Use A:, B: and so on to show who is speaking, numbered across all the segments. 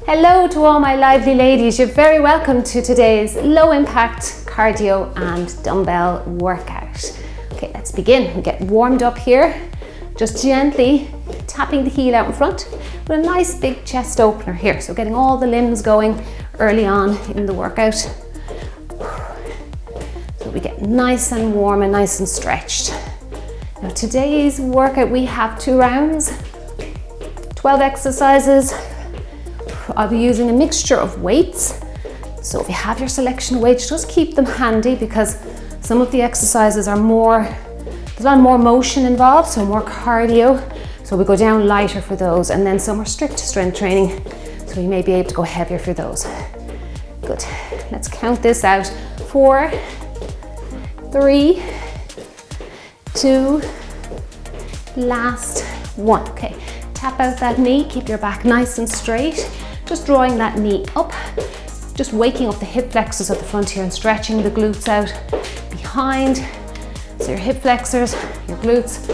A: Hello to all my lively ladies. You're very welcome to today's low impact cardio and dumbbell workout. Okay, let's begin. We get warmed up here, just gently tapping the heel out in front with a nice big chest opener here. So getting all the limbs going early on in the workout. So we get nice and warm and nice and stretched. Now today's workout, we have 2 rounds, 12 exercises. I'll be using a mixture of weights. So if you have your selection of weights, just keep them handy because some of the exercises are there's a lot more motion involved, so more cardio. So we go down lighter for those, and then some are strict strength training. So you may be able to go heavier for those. Good, let's count this out. 4, 3, 2, last 1. Okay, tap out that knee, keep your back nice and straight. Just drawing that knee up, just waking up the hip flexors at the front here and stretching the glutes out behind. So your hip flexors, your glutes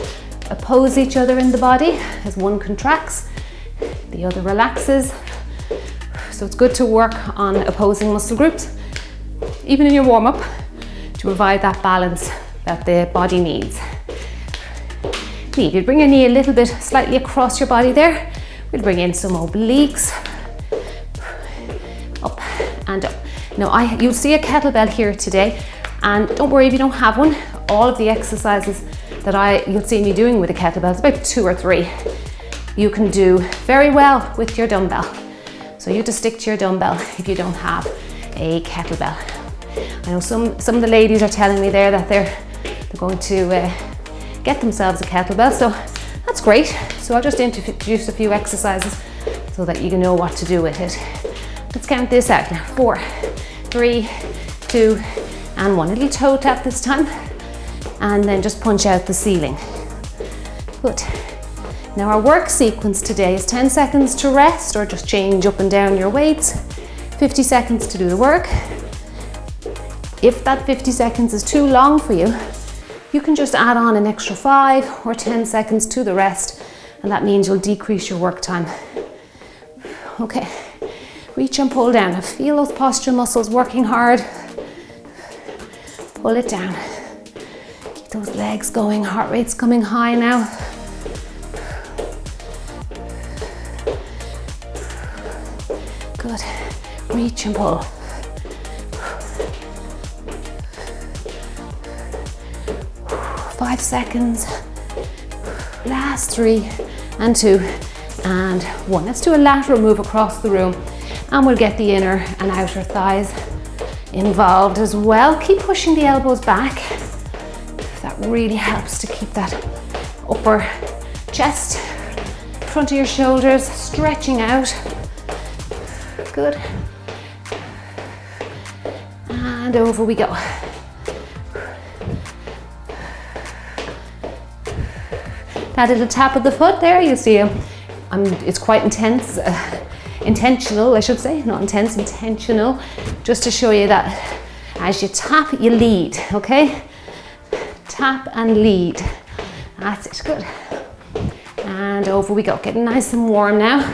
A: oppose each other in the body as one contracts, the other relaxes. So it's good to work on opposing muscle groups, even in your warm-up, to provide that balance that the body needs. You'd bring your knee a little bit slightly across your body there. We'll bring in some obliques. Up and up. Now you'll see a kettlebell here today, and don't worry if you don't have one. All of the exercises that you'll see me doing with a kettlebell, it's about 2 or 3. You can do very well with your dumbbell. So you just stick to your dumbbell if you don't have a kettlebell. I know some of the ladies are telling me there that they're going to get themselves a kettlebell, so that's great. So I'll just introduce a few exercises so that you can know what to do with it. Let's count this out now. 4, 3, 2, and 1. A little toe tap this time, and then just punch out the ceiling. Good. Now our work sequence today is 10 seconds to rest or just change up and down your weights, 50 seconds to do the work. If that 50 seconds is too long for you, you can just add on an extra 5 or 10 seconds to the rest, and that means you'll decrease your work time. Okay. Reach and pull down. Feel those posture muscles working hard. Pull it down. Keep those legs going. Heart rate's coming high now. Good. Reach and pull. Five seconds. Last 3 and 2 and 1. Let's do a lateral move across the room. And we'll get the inner and outer thighs involved as well. Keep pushing the elbows back. That really helps to keep that upper chest, front of your shoulders, stretching out. Good. And over we go. That little tap of the foot there, you see it's quite intense. Intentional, I should say, not intense, intentional, just to show you that as you tap, you lead, okay? Tap and lead. That's it, good. And over we go, getting nice and warm now.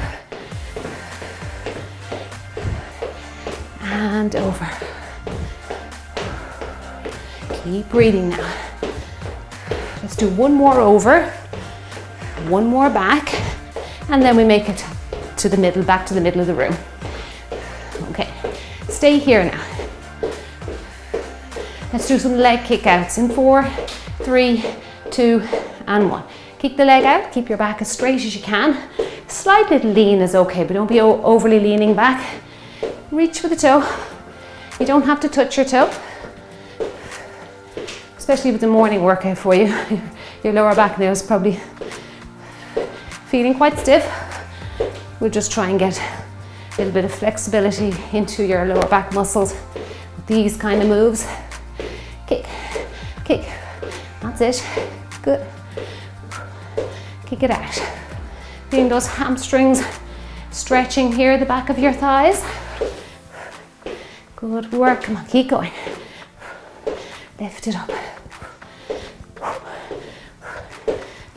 A: And over. Keep breathing now. Let's do one more over, one more back, and then we make it to the middle, back to the middle of the room. Okay, stay here now. Let's do some leg kick outs in 4, 3, 2, and 1. Kick the leg out, keep your back as straight as you can. Slight little lean is okay, but don't be overly leaning back. Reach for the toe. You don't have to touch your toe, especially with the morning workout for you. Your lower back now is probably feeling quite stiff. We'll just try and get a little bit of flexibility into your lower back muscles with these kind of moves. Kick, kick, that's it, good. Kick it out. Feeling those hamstrings stretching here, the back of your thighs. Good work, come on, keep going. Lift it up.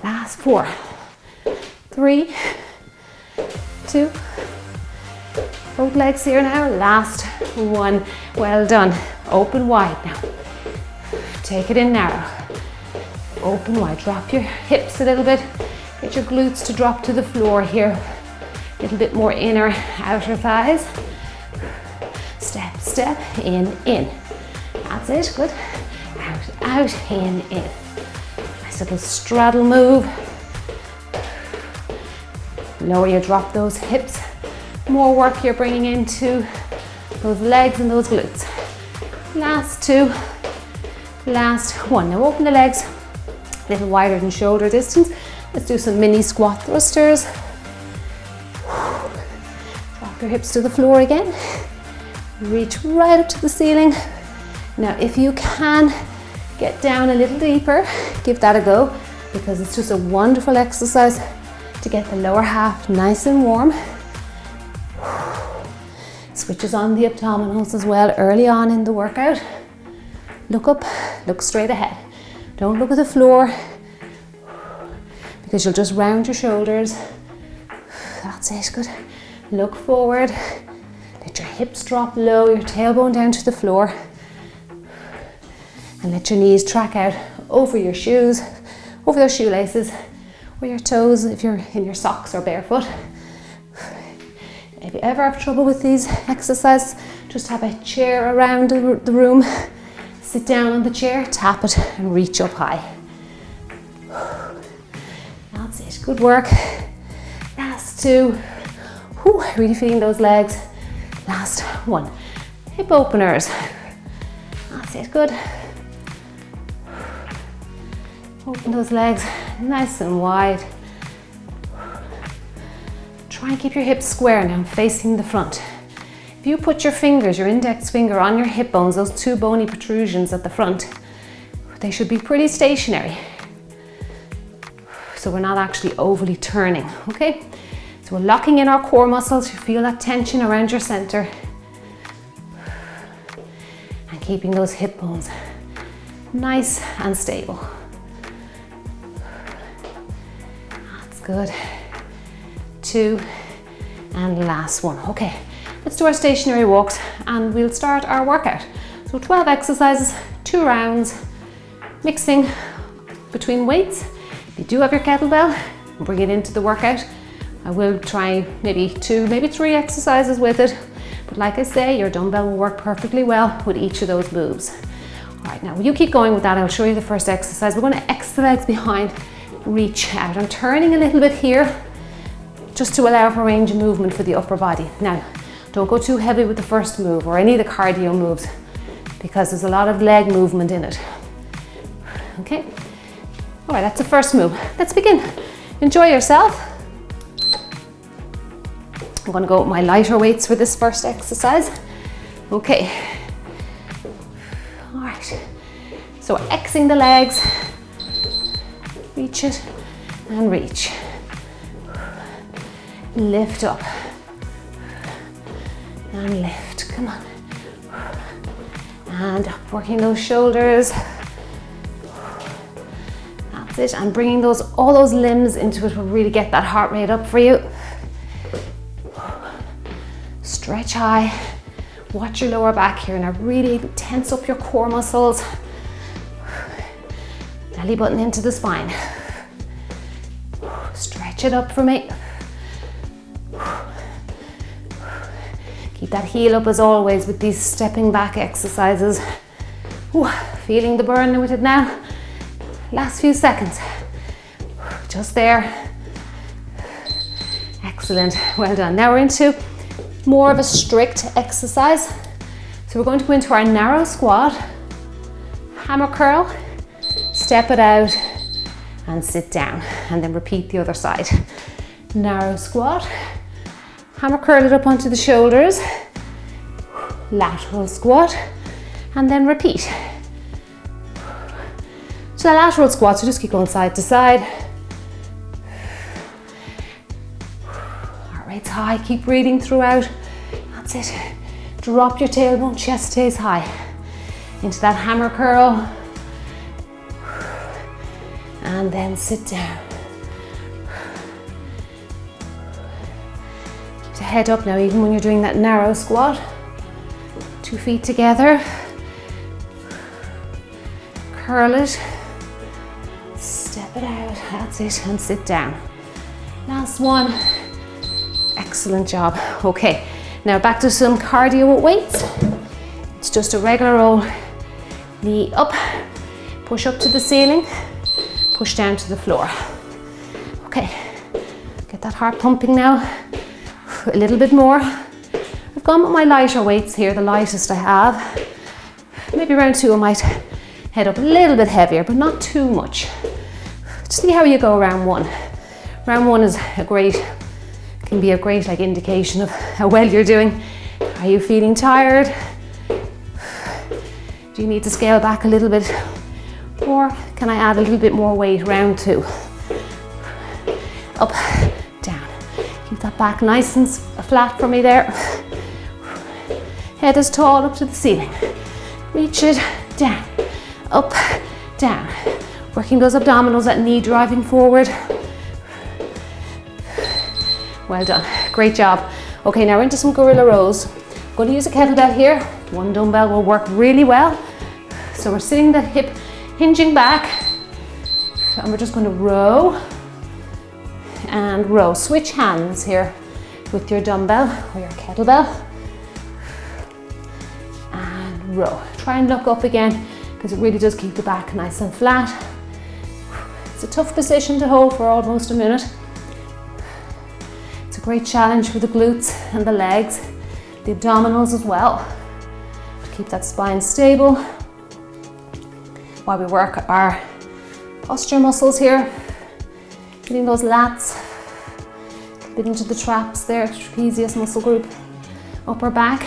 A: Last 4, 3, 2, Both legs here now, last one. Well done. Open wide now. Take it in narrow. Open wide, drop your hips a little bit. Get your glutes to drop to the floor here. A little bit more inner, outer thighs. Step, step, in, in. That's it, good. Out, out, in, in. Nice little straddle move. Lower you, drop those hips. More work you're bringing into those legs and those glutes. Last two, last one. Now open the legs a little wider than shoulder distance. Let's do some mini squat thrusters. Drop your hips to the floor again. Reach right up to the ceiling. Now if you can get down a little deeper, give that a go, because it's just a wonderful exercise to get the lower half nice and warm. Switches on the abdominals as well early on in the workout. Look up, look straight ahead. Don't look at the floor, because you'll just round your shoulders. That's it, good. Look forward. Let your hips drop low, your tailbone down to the floor. And let your knees track out over your shoes, over those shoelaces, or your toes if you're in your socks or barefoot. If you ever have trouble with these exercises, just have a chair around the room. Sit down on the chair, tap it, and reach up high. That's it, good work. Last two. Whew, really feeling those legs. Last one. Hip openers. That's it, good. Open those legs nice and wide. Try and keep your hips square now, facing the front. If you put your fingers, your index finger on your hip bones, those two bony protrusions at the front, they should be pretty stationary. So we're not actually overly turning, okay? So we're locking in our core muscles. You feel that tension around your center. And keeping those hip bones nice and stable. That's good. Two, and last one. Okay, let's do our stationary walks and we'll start our workout. So 12 exercises, 2 rounds, mixing between weights. If you do have your kettlebell, bring it into the workout. I will try maybe 2, maybe 3 exercises with it. But like I say, your dumbbell will work perfectly well with each of those moves. All right, now you keep going with that. I'll show you the first exercise. We're going to X the legs behind, reach out. I'm turning a little bit here, just to allow for range of movement for the upper body. Now, don't go too heavy with the first move or any of the cardio moves, because there's a lot of leg movement in it. Okay? All right, that's the first move. Let's begin. Enjoy yourself. I'm gonna go with my lighter weights for this first exercise. Okay. All right. So Xing the legs, reach it and reach. Lift up and lift, come on, and up, working those shoulders. That's it, and bringing all those limbs into it will really get that heart rate up for you. Stretch high, watch your lower back here, and really tense up your core muscles. Belly button into the spine. Stretch it up for me. Keep that heel up as always with these stepping back exercises. Ooh, feeling the burn with it now. Last few seconds. Just there. Excellent, well done. Now we're into more of a strict exercise. So we're going to go into our narrow squat, hammer curl, step it out and sit down, and then repeat the other side. Narrow squat, hammer curl it up onto the shoulders, lateral squat, and then repeat. So the lateral squat, so just keep going side to side. Heart rate's high, keep breathing throughout. That's it. Drop your tailbone, chest stays high. Into that hammer curl. And then sit down. to head up now, even when you're doing that narrow squat. 2 feet together. Curl it. Step it out. That's it. And sit down. Last one. Excellent job. Okay, now back to some cardio with weights. It's just a regular old knee up, push up to the ceiling, push down to the floor. Okay, get that heart pumping now. A little bit more. I've gone with my lighter weights here, the lightest I have. Maybe round 2 I might head up a little bit heavier, but not too much. See how you go round 1. Round 1 is can be a great indication of how well you're doing. Are you feeling tired? Do you need to scale back a little bit? Or can I add a little bit more weight round 2? Up, down. Keep that back nice and flat for me there. Head as tall up to the ceiling. Reach it, down, up, down. Working those abdominals, that knee driving forward. Well done, great job. Okay, now we're into some gorilla rows. I'm going to use a kettlebell here. 1 dumbbell will work really well. So we're sitting the hip hinging back, and we're just going to row and row. Switch hands here with your dumbbell or your kettlebell and row. Try and look up again, because it really does keep the back nice and flat. It's a tough position to hold for almost a minute. It's a great challenge for the glutes and the legs, the abdominals as well, to keep that spine stable while we work our posture muscles here, getting those lats, a bit into the traps there, trapezius muscle group, upper back.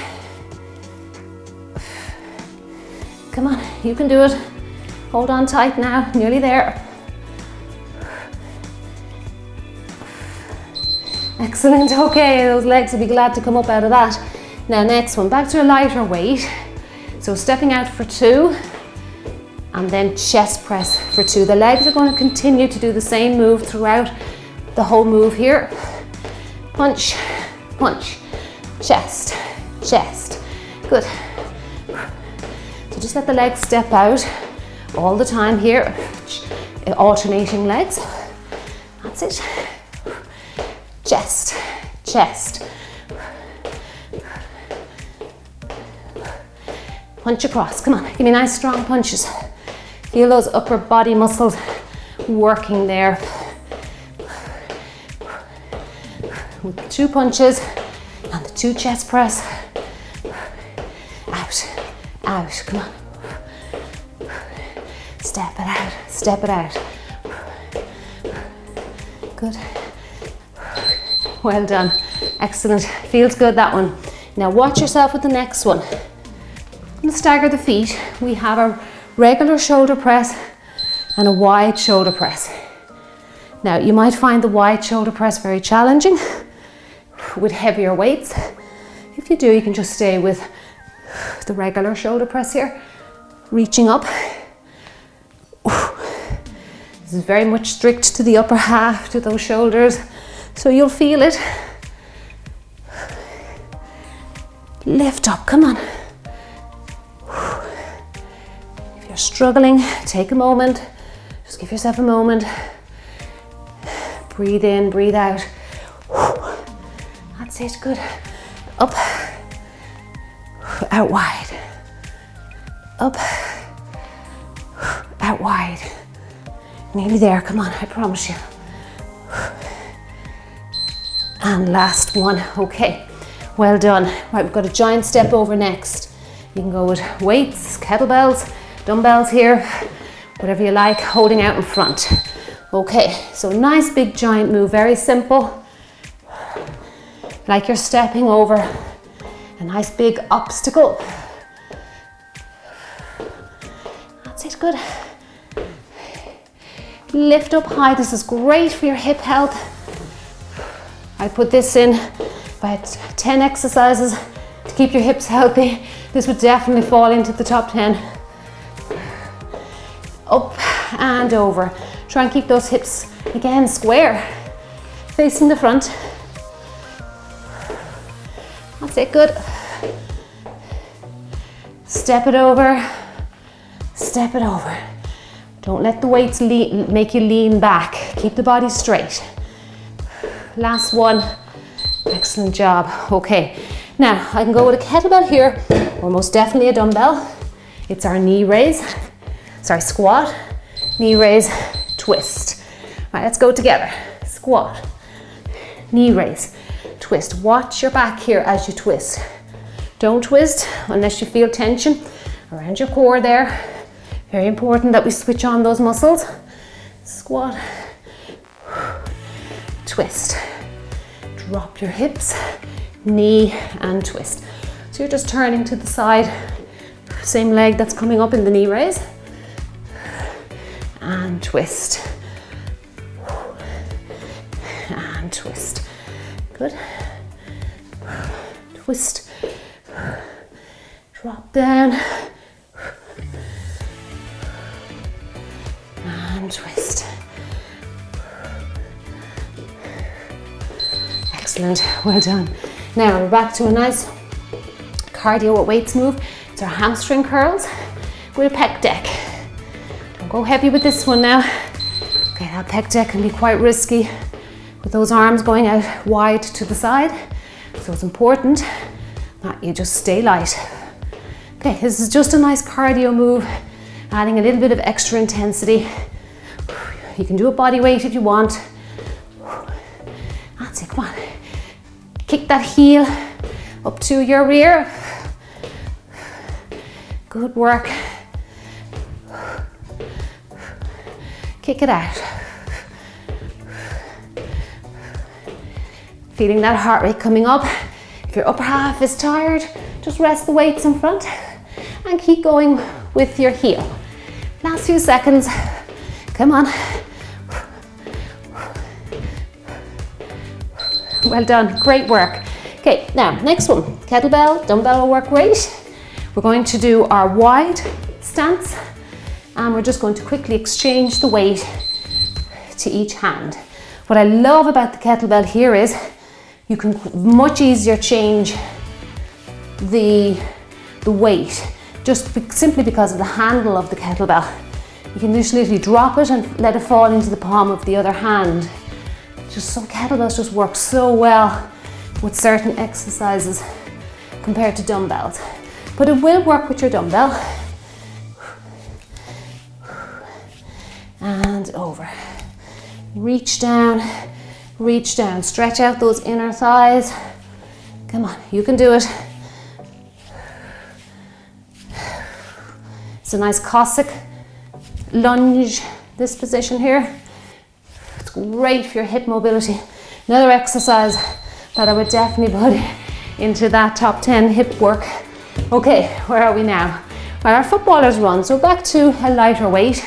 A: Come on, you can do it. Hold on tight now, nearly there. Excellent, okay, those legs will be glad to come up out of that. Now next one, back to a lighter weight. So stepping out for 2 and then chest press for 2. The legs are going to continue to do the same move throughout the whole move here. Punch, punch, chest, chest. Good. So just let the legs step out all the time here, alternating legs. That's it. Chest, chest. Punch across, come on, give me nice strong punches. Feel those upper body muscles working there. With the 2 punches and the 2 chest press. Out, out, come on. Step it out, step it out. Good. Well done, excellent, feels good that one. Now watch yourself with the next one. I'm going to stagger the feet. We have a regular shoulder press and a wide shoulder press. Now you might find the wide shoulder press very challenging with heavier weights. If you do, you can just stay with the regular shoulder press here, reaching up. This is very much strict to the upper half, to those shoulders. So you'll feel it. Lift up, come on. If you're struggling, take a moment. Just give yourself a moment. Breathe in, breathe out. That's it, good. Up, out wide. Up, out wide. Nearly there, come on, I promise you. And last one, okay, well done. Right, we've got a giant step over next. You can go with weights, kettlebells, dumbbells here, whatever you like, holding out in front. Okay, so nice big giant move, very simple. Like you're stepping over a nice big obstacle. That's it, good. Lift up high, this is great for your hip health. I put this in about 10 exercises to keep your hips healthy. This would definitely fall into the top 10. Up and over. Try and keep those hips, again, square, facing the front. That's it, good. Step it over, step it over. Don't let the weights make you lean back. Keep the body straight. Last one. Excellent job. Okay, now I can go with a kettlebell here, or most definitely a dumbbell. It's our knee raise, squat, knee raise, twist. All right, let's go together. Squat, knee raise, twist. Watch your back here as you twist. Don't twist unless you feel tension around your core there. Very important that we switch on those muscles. Squat, twist. Drop your hips, knee and twist. So you're just turning to the side, same leg that's coming up in the knee raise. And twist. And twist. Good. Twist. Drop down. And twist. Excellent, well done. Now we're back to a nice cardio with weights move. It's our hamstring curls with a pec deck. Don't go heavy with this one now. Okay, that pec deck can be quite risky with those arms going out wide to the side. So it's important that you just stay light. Okay, this is just a nice cardio move, adding a little bit of extra intensity. You can do a body weight if you want. That's it, come on. Kick that heel up to your rear. Good work. Kick it out. Feeling that heart rate coming up. If your upper half is tired, just rest the weights in front and keep going with your heel. Last few seconds. Come on. Well done, great work. Okay, now next one, kettlebell, dumbbell will work great. We're going to do our wide stance and we're just going to quickly exchange the weight to each hand. What I love about the kettlebell here is you can much easier change the weight simply because of the handle of the kettlebell. You can just literally drop it and let it fall into the palm of the other hand. Just some kettlebells just work so well with certain exercises compared to dumbbells. But it will work with your dumbbell. And over. Reach down, stretch out those inner thighs. Come on, you can do it. It's a nice Cossack lunge, this position here. It's great for your hip mobility. Another exercise that I would definitely put into that top 10 hip work. Okay, where are we now? Well, our footballers run, so back to a lighter weight.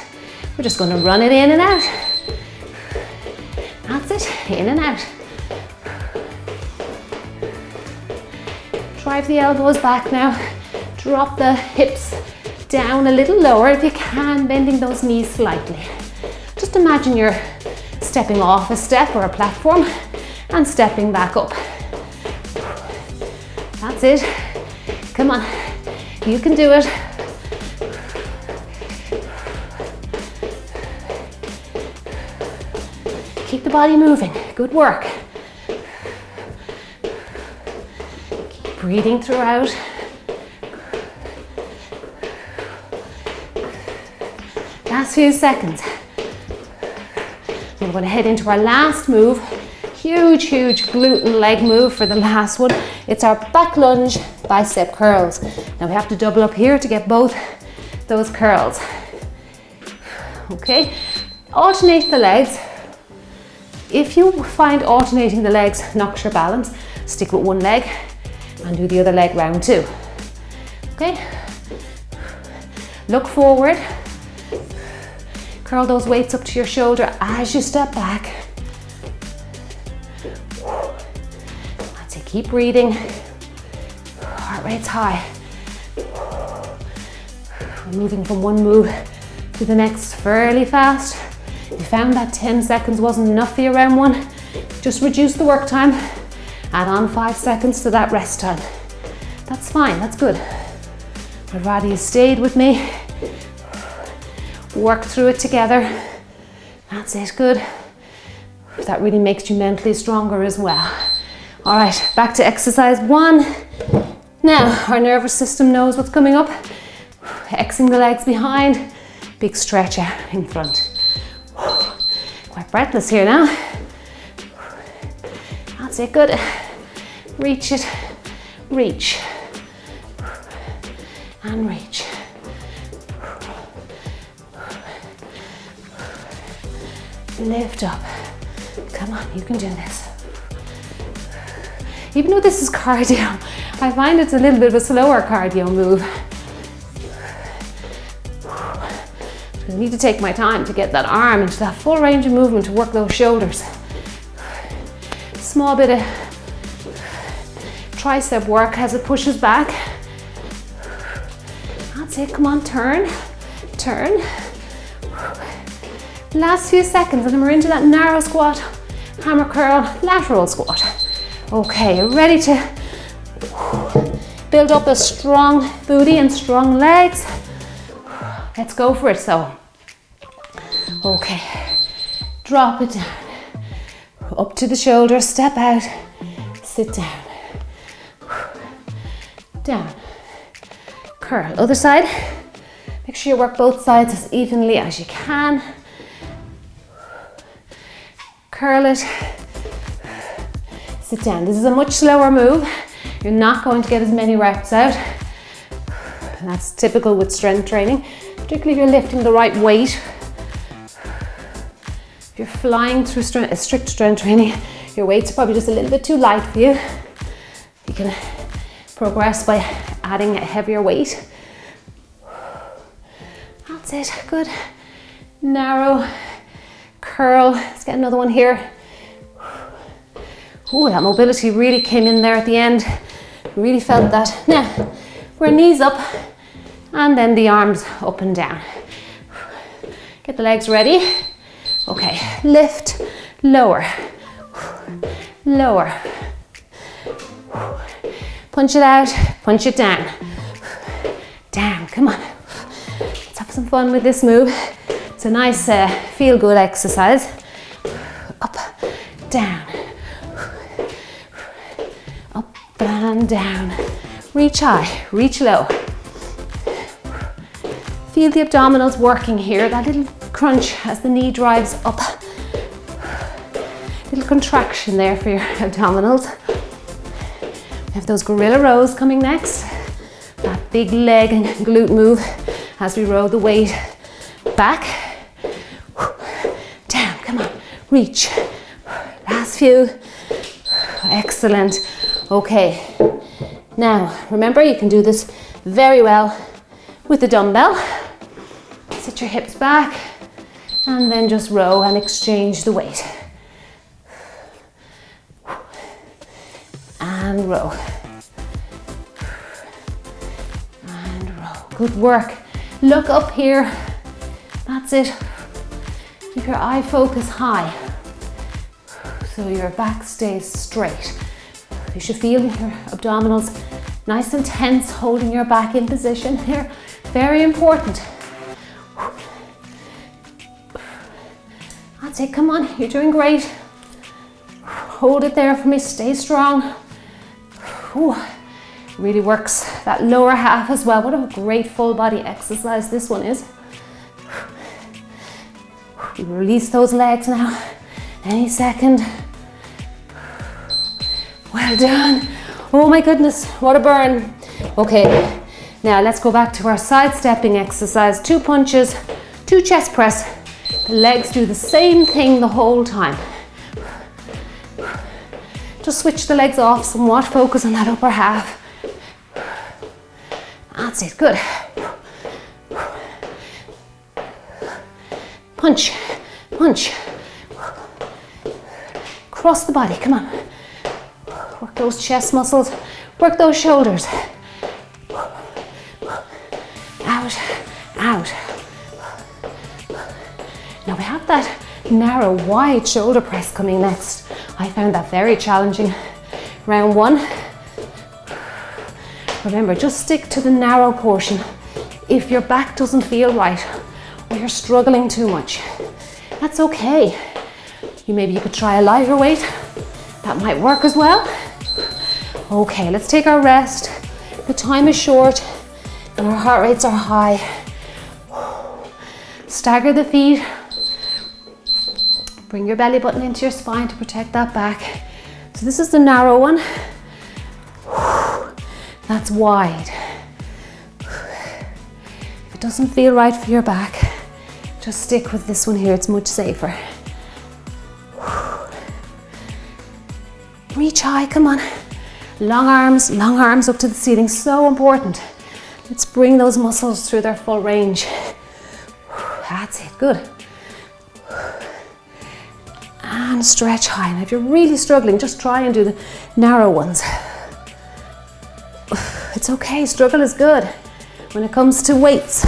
A: We're just going to run it in and out. That's it, in and out. Drive the elbows back now. Drop the hips down a little lower if you can, bending those knees slightly. Just imagine you're stepping off a step or a platform and stepping back up. That's it. Come on, you can do it. Keep the body moving, good work. Keep breathing throughout. Last few seconds. We're going to head into our last move. Huge glute and leg move for the last one. It's our back lunge bicep curls. Now we have to double up here to get both those curls. Okay, alternate the legs. If you find alternating the legs knocks your balance, stick with one leg and do the other leg round two. Okay, look forward. Curl those weights up to your shoulder as you step back. That's it, keep breathing. Heart rate's high. We're moving from one move to the next fairly fast. If you found that 10 seconds wasn't enough for your round one, just reduce the work time. Add on 5 seconds to that rest time. That's fine, that's good. I'd rather you stayed with me. Work through it together. That's it, good. That really makes you mentally stronger as well. All right, back to exercise 1. Now, our nervous system knows what's coming up. Xing the legs behind, big stretch out in front. Quite breathless here now. That's it, good. Reach it, reach, and reach. Lift up. Come on, you can do this. Even though this is cardio, I find it's a little bit of a slower cardio move. I need to take my time to get that arm into that full range of movement to work those shoulders. Small bit of tricep work as it pushes back. That's it, come on, turn, turn. Last few seconds and then we're into that narrow squat, hammer curl, lateral squat. Okay, you're ready to build up a strong booty and strong legs. Let's go for it, so. Okay, drop it down. Up to the shoulders, step out, sit down. Down. Curl, other side. Make sure you work both sides as evenly as you can. Curl it. Sit down. This is a much slower move. You're not going to get as many reps out. And that's typical with strength training, particularly if you're lifting the right weight. If you're flying through strict strength training, your weights are probably just a little bit too light for you. You can progress by adding a heavier weight. That's it, good. Narrow, curl. Let's get another one here. Oh, that mobility really came in there at the end. Really felt that. Now, we're knees up and then the arms up and down. Get the legs ready. Okay, lift, lower, lower. Punch it out, punch it down. Down, come on. Let's have some fun with this move. It's a nice feel-good exercise. Up, down. Up and down. Reach high, reach low. Feel the abdominals working here. That little crunch as the knee drives up. Little contraction there for your abdominals. We have those gorilla rows coming next. That big leg and glute move as we row the weight back. Down, come on, reach. Last few. Excellent. Okay. Now, remember you can do this very well with the dumbbell. Sit your hips back and then just row and exchange the weight. And row. And row. Good work. Look up here. That's it. Keep your eye focus high so your back stays straight. You should feel your abdominals nice and tense, holding your back in position here. Very important. That's it, come on, you're doing great. Hold it there for me, stay strong. Ooh, really works that lower half as well. What a great full body exercise this one is. You release those legs now, any second. Well done. Oh my goodness, what a burn. Okay, now let's go back to our side stepping exercise. 2 punches, 2 chest press. The legs do the same thing the whole time. Just switch the legs off somewhat, focus on that upper half. That's it, good. Punch, punch. Cross the body, come on. Work those chest muscles, work those shoulders. Out, out. Now we have that narrow, wide shoulder press coming next. I found that very challenging. Round 1. Remember, just stick to the narrow portion. If your back doesn't feel right or you're struggling too much, that's okay. Maybe you could try a lighter weight. That might work as well. Okay, let's take our rest. The time is short and our heart rates are high. Stagger the feet. Bring your belly button into your spine to protect that back. So this is the narrow one. That's wide. If it doesn't feel right for your back, just stick with this one here, it's much safer. Reach high, come on. Long arms up to the ceiling, so important. Let's bring those muscles through their full range. That's it, good. And stretch high. And if you're really struggling, just try and do the narrow ones. It's okay, struggle is good. When it comes to weights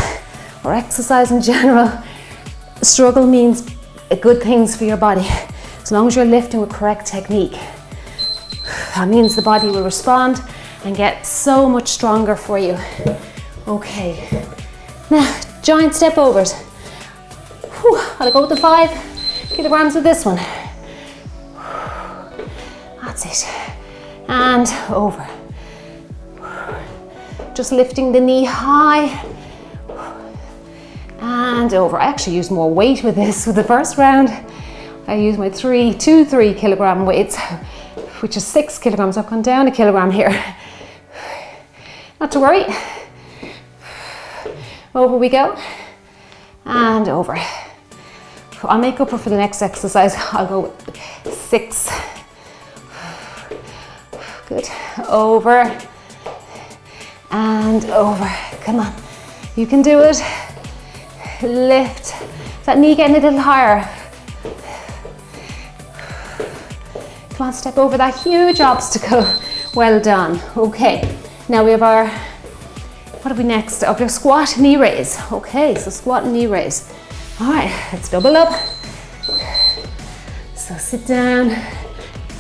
A: or exercise in general, struggle means good things for your body. As long as you're lifting with correct technique. That means the body will respond and get so much stronger for you. Okay, now giant step overs. I'll go with the 5 kilograms with this one. That's it. And over. Just lifting the knee high. And over. I actually used more weight with this with the first round. I used my 3 kilogram weights, which is 6 kilograms. I've gone down a kilogram here. Not to worry. Over we go. And over. I'll make up for the next exercise. I'll go with 6. Good. Over. And over. Come on. You can do it. Lift. Is that knee getting a little higher? Come on, step over that huge obstacle. Well done. Okay. Now we have our, what have we next? Of your squat knee raise. Okay, so squat and knee raise. All right, let's double up. So sit down,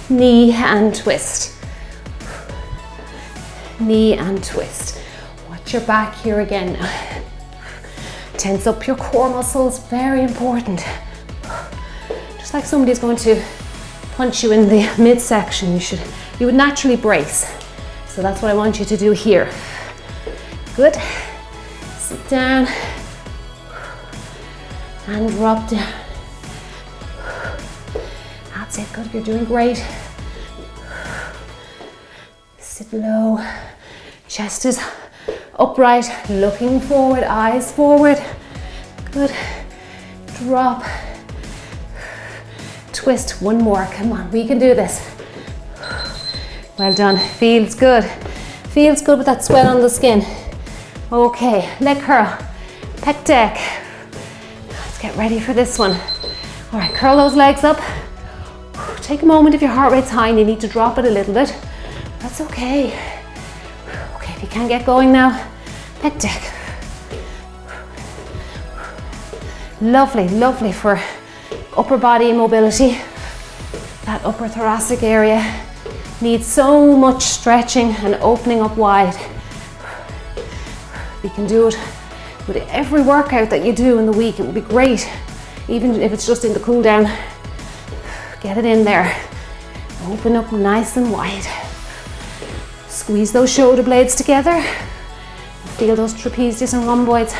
A: knee and twist. Knee and twist. Watch your back here again. Tense up your core muscles, very important. Just like somebody's going to punch you in the midsection, you would naturally brace. So that's what I want you to do here. Good. Sit down and drop down. That's it, good, you're doing great. Sit low, chest is upright, looking forward, eyes forward. Good. Drop. Twist, one more, come on, we can do this. Well done, feels good. Feels good with that sweat on the skin. Okay, leg curl, pec deck. Let's get ready for this one. All right, curl those legs up. Take a moment if your heart rate's high and you need to drop it a little bit. That's okay. Okay, if you can't get going now, pec deck. Lovely, lovely for upper body mobility. That upper thoracic area needs so much stretching and opening up wide. You can do it with every workout that you do in the week. It would be great, even if it's just in the cool down. Get it in there. Open up nice and wide. Squeeze those shoulder blades together. Feel those trapezius and rhomboids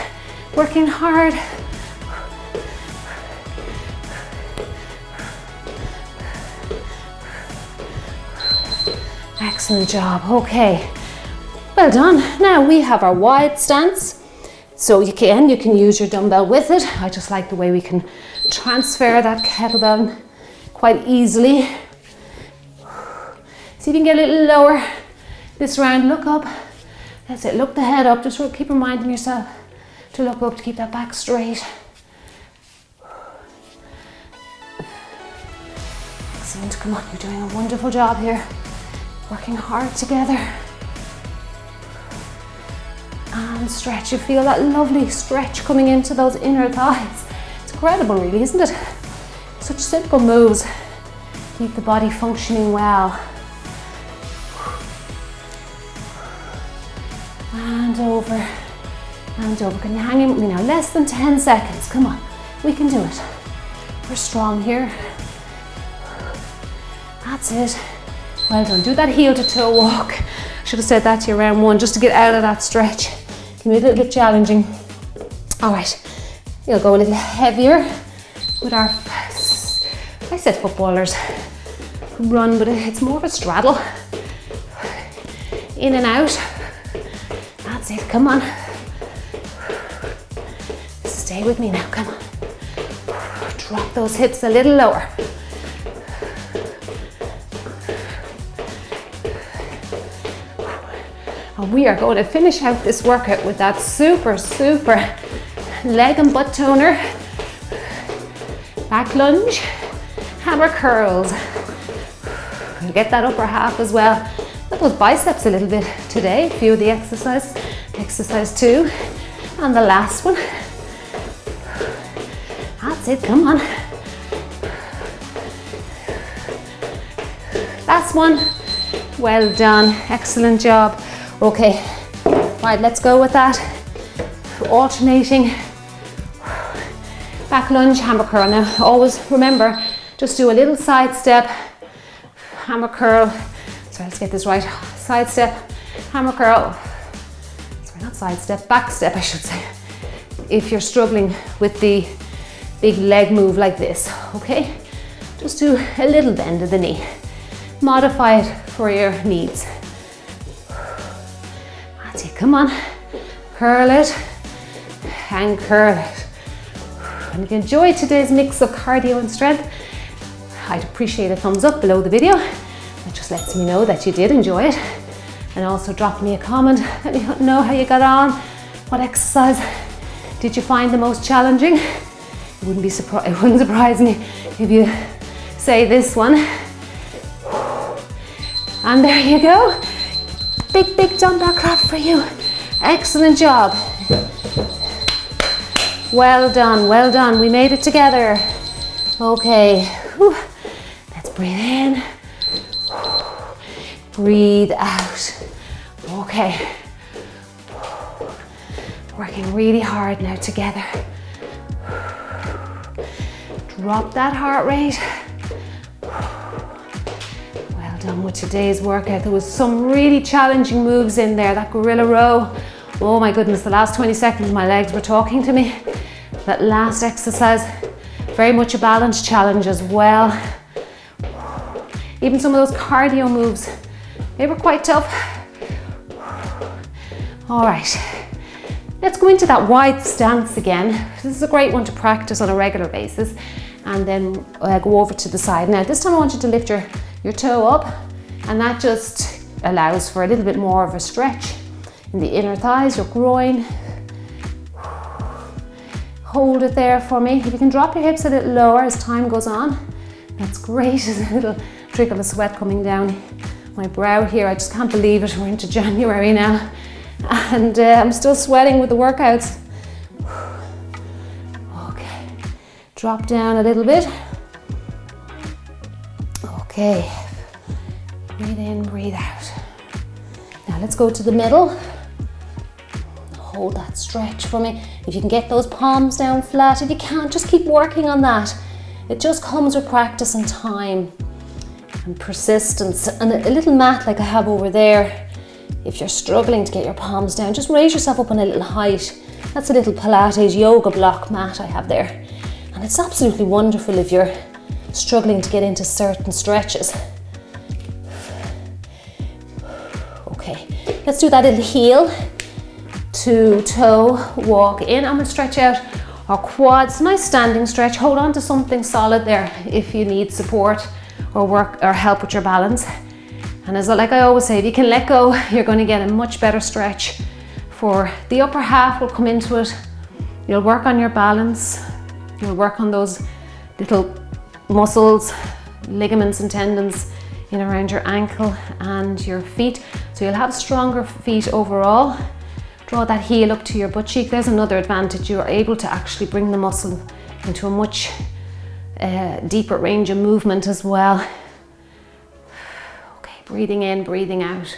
A: working hard. Excellent job. Okay, well done. Now we have our wide stance. So you can use your dumbbell with it. I just like the way we can transfer that kettlebell quite easily. See if you can get a little lower this round. Look up. That's it. Look the head up. Just keep reminding yourself to look up to keep that back straight. Excellent. Come on, you're doing a wonderful job here. Working hard together. And stretch. You feel that lovely stretch coming into those inner thighs. It's incredible, really, isn't it? Such simple moves. Keep the body functioning well. and over, and over. Can you hang in with me now? Less than 10 seconds, come on, we can do it. We're strong here. That's it. Well done. Do that heel to toe walk. Should have said that to you round one, just to get out of that stretch. Can be a little bit challenging. All right, we'll go a little heavier with our, I said footballers run, but it's more of a straddle. In and out. That's it, come on. Stay with me now, come on. Drop those hips a little lower. And we are going to finish out this workout with that super, super leg and butt toner. Back lunge, hammer curls. We'll get that upper half as well. Got those biceps a little bit today, a few of the exercises. Exercise 2, and the last one. That's it, come on. Last one. Well done, excellent job. Okay, right, let's go with that. Alternating. Back lunge, hammer curl. Now, always remember, just do a little side step, hammer curl. Sorry, let's get this right. Side step, hammer curl. Sorry, not side step, back step, I should say. If you're struggling with the big leg move like this, okay? Just do a little bend of the knee. Modify it for your needs. That's it, come on. Curl it and curl it. And if you enjoyed today's mix of cardio and strength, I'd appreciate a thumbs up below the video. That just lets me know that you did enjoy it. And also drop me a comment, let me know how you got on. What exercise did you find the most challenging? It wouldn't surprise me if you say this one. And there you go. Big, big dumbbell clap for you. Excellent job. Well done, well done. We made it together. Okay, whew. Let's breathe in. Breathe out. Okay. Working really hard now together. Drop that heart rate. Well done with today's workout. There was some really challenging moves in there. That gorilla row. Oh my goodness, the last 20 seconds my legs were talking to me. That last exercise, very much a balance challenge as well. Even some of those cardio moves, they were quite tough. All right, let's go into that wide stance again. This is a great one to practice on a regular basis. And then go over to the side. Now this time I want you to lift your toe up, and that just allows for a little bit more of a stretch in the inner thighs, your groin. Hold it there for me. If you can drop your hips a little lower as time goes on, that's great. There's a little trickle of sweat coming down my brow here. I just can't believe it. We're into January now. And I'm still sweating with the workouts. Okay, drop down a little bit. Okay, breathe in, breathe out. Now let's go to the middle. Hold that stretch for me. If you can get those palms down flat, if you can't, just keep working on that. It just comes with practice and time and persistence. And a little mat like I have over there, if you're struggling to get your palms down, just raise yourself up on a little height. That's a little Pilates yoga block mat I have there. And it's absolutely wonderful if you're struggling to get into certain stretches. Okay, let's do that little heel to toe walk in. I'm going to stretch out our quads. Nice standing stretch. Hold on to something solid there if you need support or work or help with your balance. And like I always say, if you can let go, you're going to get a much better stretch. For the upper half will come into it. You'll work on your balance. You'll work on those little muscles, ligaments and tendons in around your ankle and your feet. So you'll have stronger feet overall. Draw that heel up to your butt cheek. There's another advantage. You are able to actually bring the muscle into a much deeper range of movement as well. Okay, breathing in, breathing out.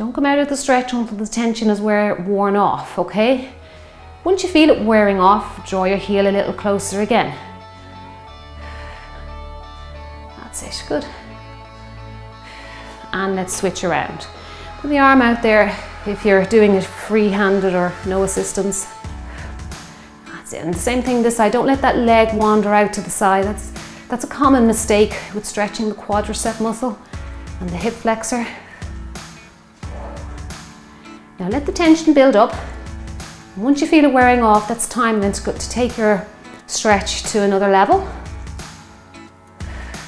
A: Don't come out of the stretch until the tension is worn off, okay? Once you feel it wearing off, draw your heel a little closer again. That's it, good. And let's switch around. Put the arm out there if you're doing it free-handed or no assistance. That's it. And the same thing this side. Don't let that leg wander out to the side. That's a common mistake with stretching the quadricep muscle and the hip flexor. Now let the tension build up. And once you feel it wearing off, that's time then to take your stretch to another level.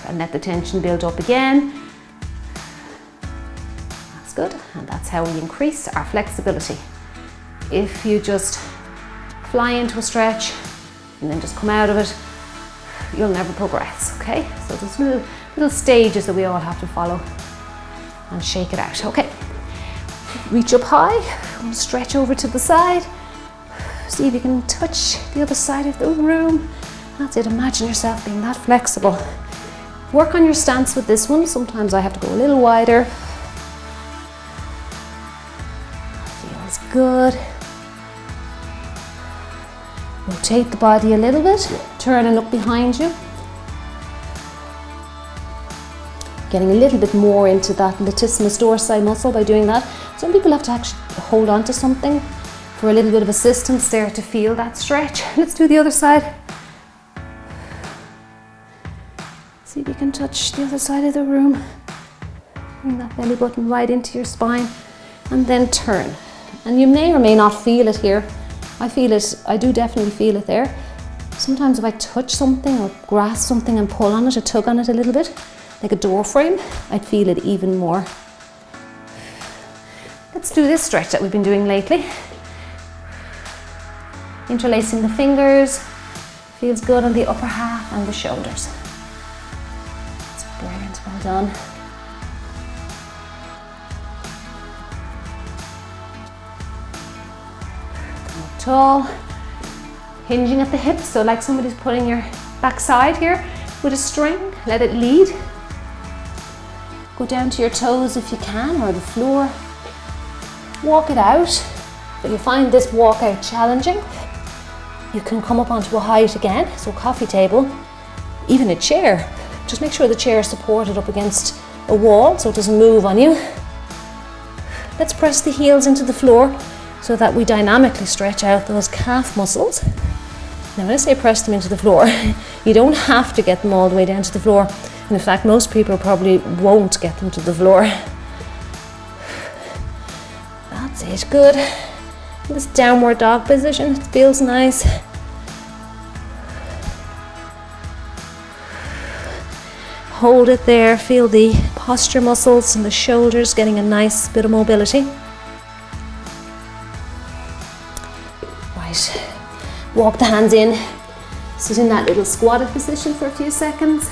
A: And let the tension build up again. That's good. And that's how we increase our flexibility. If you just fly into a stretch and then just come out of it, you'll never progress, okay? So there's little stages that we all have to follow and shake it out, okay? Reach up high, and stretch over to the side. See if you can touch the other side of the room. That's it, imagine yourself being that flexible. Work on your stance with this one. Sometimes I have to go a little wider. Feels good. Rotate the body a little bit. Turn and look behind you. Getting a little bit more into that latissimus dorsi muscle by doing that. Some people have to actually hold on to something for a little bit of assistance there to feel that stretch. Let's do the other side. See if you can touch the other side of the room. Bring that belly button right into your spine and then turn. And you may or may not feel it here. I feel it, I do definitely feel it there. Sometimes if I touch something or grasp something and pull on it or tug on it a little bit, like a door frame, I'd feel it even more. Let's do this stretch that we've been doing lately. Interlacing the fingers, feels good on the upper half and the shoulders. That's brilliant, well done. Come up tall, hinging at the hips, so like somebody's pulling your backside here with a string, let it lead. Go down to your toes if you can, or the floor. Walk it out. If you find this walk out challenging, you can come up onto a height again, so coffee table, even a chair. Just make sure the chair is supported up against a wall so it doesn't move on you. Let's press the heels into the floor so that we dynamically stretch out those calf muscles. Now when I say press them into the floor, you don't have to get them all the way down to the floor. And in fact, most people probably won't get them to the floor. That's it, good. This downward dog position, it feels nice. Hold it there, feel the posture muscles and the shoulders getting a nice bit of mobility. Right, walk the hands in, sit in that little squatted position for a few seconds.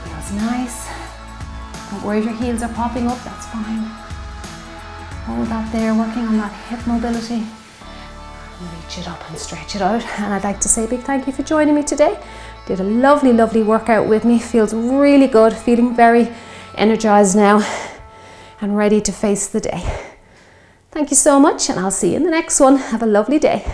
A: Feels nice. Don't worry if your heels are popping up, that's fine. Hold that there, working on that hip mobility. Reach it up and stretch it out. And I'd like to say a big thank you for joining me today. Did a lovely, lovely workout with me. Feels really good, feeling very energized now and ready to face the day. Thank you so much, and I'll see you in the next one. Have a lovely day.